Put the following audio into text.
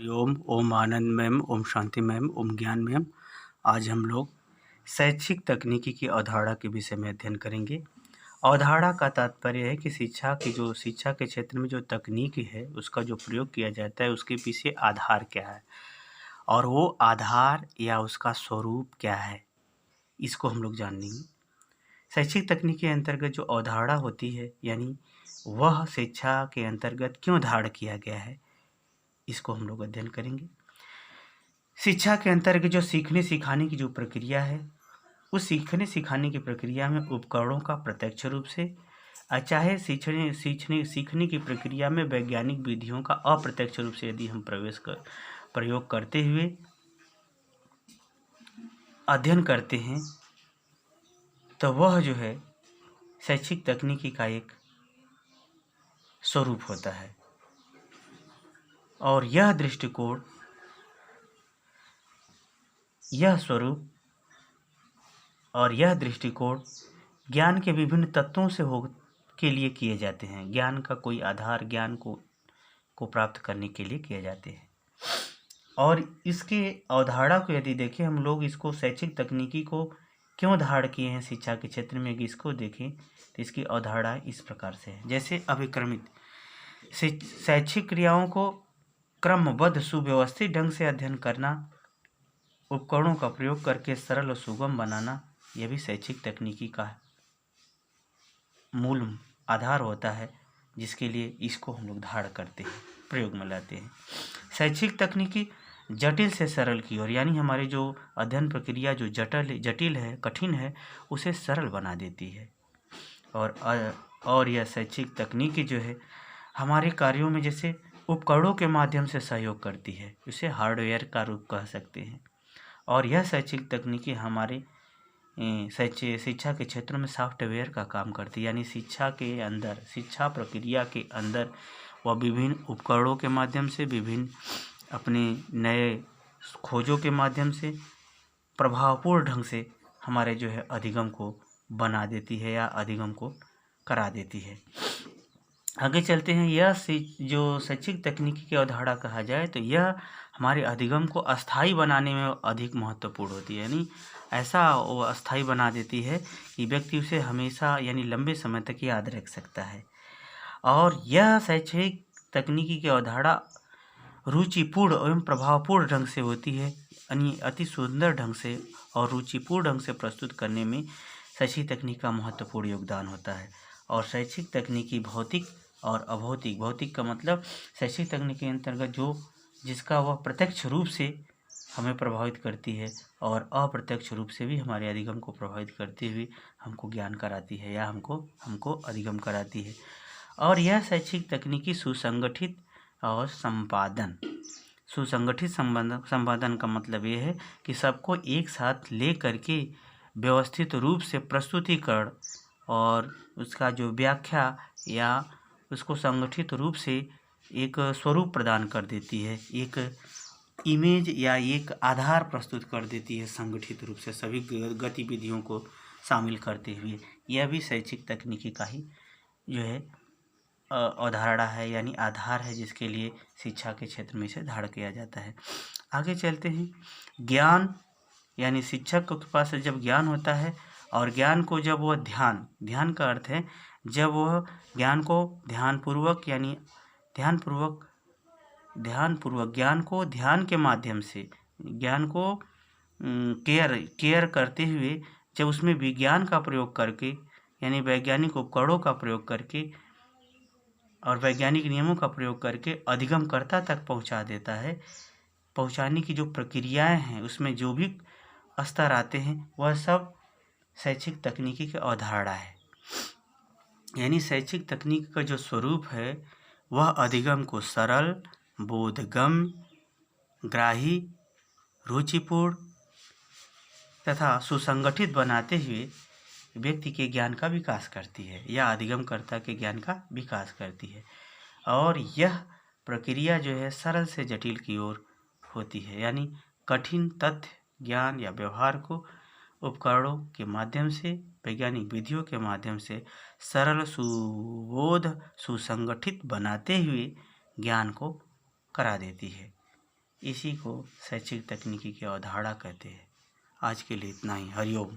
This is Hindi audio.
ओम आनंदमयम, ओम शांतिमयम, ओम ज्ञानमयम। आज हम लोग शैक्षिक तकनीकी की अवधारणा के विषय में अध्ययन करेंगे। अवधारणा का तात्पर्य है कि शिक्षा के क्षेत्र में जो तकनीकी है उसका जो प्रयोग किया जाता है उसके पीछे आधार क्या है और वो आधार या उसका स्वरूप क्या है, इसको हम लोग जानेंगे। शैक्षिक तकनीक के अंतर्गत जो अवधारणा होती है यानी वह शिक्षा के अंतर्गत क्यों धारण किया गया है, इसको हम लोग अध्ययन करेंगे। शिक्षा के अंतर्गत जो सीखने सिखाने की जो प्रक्रिया है, उस सीखने सिखाने की प्रक्रिया में उपकरणों का प्रत्यक्ष रूप से चाहे सीखने की प्रक्रिया में वैज्ञानिक विधियों का अप्रत्यक्ष रूप से यदि हम प्रयोग करते हुए अध्ययन करते हैं तो वह जो है शैक्षिक तकनीकी का एक स्वरूप होता है। और यह दृष्टिकोण, यह स्वरूप और यह दृष्टिकोण ज्ञान के विभिन्न तत्वों से के लिए किए जाते हैं। ज्ञान का कोई आधार ज्ञान को प्राप्त करने के लिए किए जाते हैं। और इसके अवधारणा को यदि देखें हम लोग, इसको शैक्षिक तकनीकी को क्यों धारण किए हैं शिक्षा के क्षेत्र में, इसको देखें तो इसकी अवधारणा इस प्रकार से है। जैसे अभिक्रमित शैक्षिक क्रियाओं को क्रमबद्ध सुव्यवस्थित ढंग से अध्ययन करना, उपकरणों का प्रयोग करके सरल और सुगम बनाना, यह भी शैक्षिक तकनीकी का मूल आधार होता है, जिसके लिए इसको हम लोग धारण करते हैं, प्रयोग में लाते हैं। शैक्षिक तकनीकी जटिल से सरल की ओर, यानी हमारी जो अध्ययन प्रक्रिया जो जटिल है, कठिन है, उसे सरल बना देती है। और यह शैक्षिक तकनीकी जो है हमारे कार्यों में जैसे उपकरणों के माध्यम से सहयोग करती है, इसे हार्डवेयर का रूप कह सकते हैं। और यह शैक्षिक तकनीकी हमारे शिक्षा के क्षेत्र में सॉफ्टवेयर का काम करती है, यानी शिक्षा प्रक्रिया के अंदर वह विभिन्न उपकरणों के माध्यम से, विभिन्न अपने नए खोजों के माध्यम से प्रभावपूर्ण ढंग से हमारे जो है अधिगम को बना देती है या अधिगम को करा देती है। आगे चलते हैं। यह जो शैक्षिक तकनीकी की अवधारणा कहा जाए तो यह हमारे अधिगम को अस्थायी बनाने में अधिक महत्वपूर्ण होती है, यानी ऐसा वो अस्थायी बना देती है कि व्यक्ति उसे हमेशा यानी लंबे समय तक याद रख सकता है। और यह शैक्षिक तकनीकी की अवधारणा रुचिपूर्ण एवं प्रभावपूर्ण ढंग से होती है, यानी अति सुंदर ढंग से और रुचिपूर्ण ढंग से प्रस्तुत करने में शैक्षिक तकनीक का महत्वपूर्ण योगदान होता है। और शैक्षिक तकनीकी भौतिक और अभौतिक, भौतिक का मतलब शैक्षिक तकनीक के अंतर्गत जिसका वह प्रत्यक्ष रूप से हमें प्रभावित करती है और अप्रत्यक्ष रूप से भी हमारे अधिगम को प्रभावित करते हुए हमको ज्ञान कराती है या हमको अधिगम कराती है। और यह शैक्षिक तकनीकी सुसंगठित और सुसंगठित संपादन का मतलब ये है कि सबको एक साथ ले करके व्यवस्थित रूप से प्रस्तुतिकरण और उसका जो व्याख्या या उसको संगठित रूप से एक स्वरूप प्रदान कर देती है, एक इमेज या एक आधार प्रस्तुत कर देती है संगठित रूप से सभी गतिविधियों को शामिल करते हुए। यह भी शैक्षिक तकनीकी का ही जो है अवधारणा है, यानी आधार है, जिसके लिए शिक्षा के क्षेत्र में इसे धारण किया जाता है। आगे चलते हैं। ज्ञान यानी शिक्षक के पास जब ज्ञान होता है और ज्ञान को जब वह ध्यान का अर्थ है जब वह ज्ञान को ध्यानपूर्वक ज्ञान को ध्यान के माध्यम से ज्ञान को केयर करते हुए जब उसमें विज्ञान का प्रयोग करके यानी वैज्ञानिक उपकरणों का प्रयोग करके और वैज्ञानिक नियमों का प्रयोग करके अधिगमकर्ता तक पहुंचा देता है। पहुंचाने की जो प्रक्रियाएं हैं उसमें जो भी स्तर आते हैं वह सब शैक्षिक तकनीकी की अवधारणा है। यानी शैक्षिक तकनीक का जो स्वरूप है वह अधिगम को सरल, बोधगम्य, ग्राही, रुचिपूर्ण तथा सुसंगठित बनाते हुए व्यक्ति के ज्ञान का विकास करती है या अधिगमकर्ता के ज्ञान का विकास करती है। और यह प्रक्रिया जो है सरल से जटिल की ओर होती है, यानी कठिन तथ्य, ज्ञान या व्यवहार को उपकरणों के माध्यम से, वैज्ञानिक विधियों के माध्यम से सरल, सुबोध, सुसंगठित बनाते हुए ज्ञान को करा देती है। इसी को शैक्षिक तकनीकी की अवधारणा कहते हैं। आज के लिए इतना ही। हरिओम।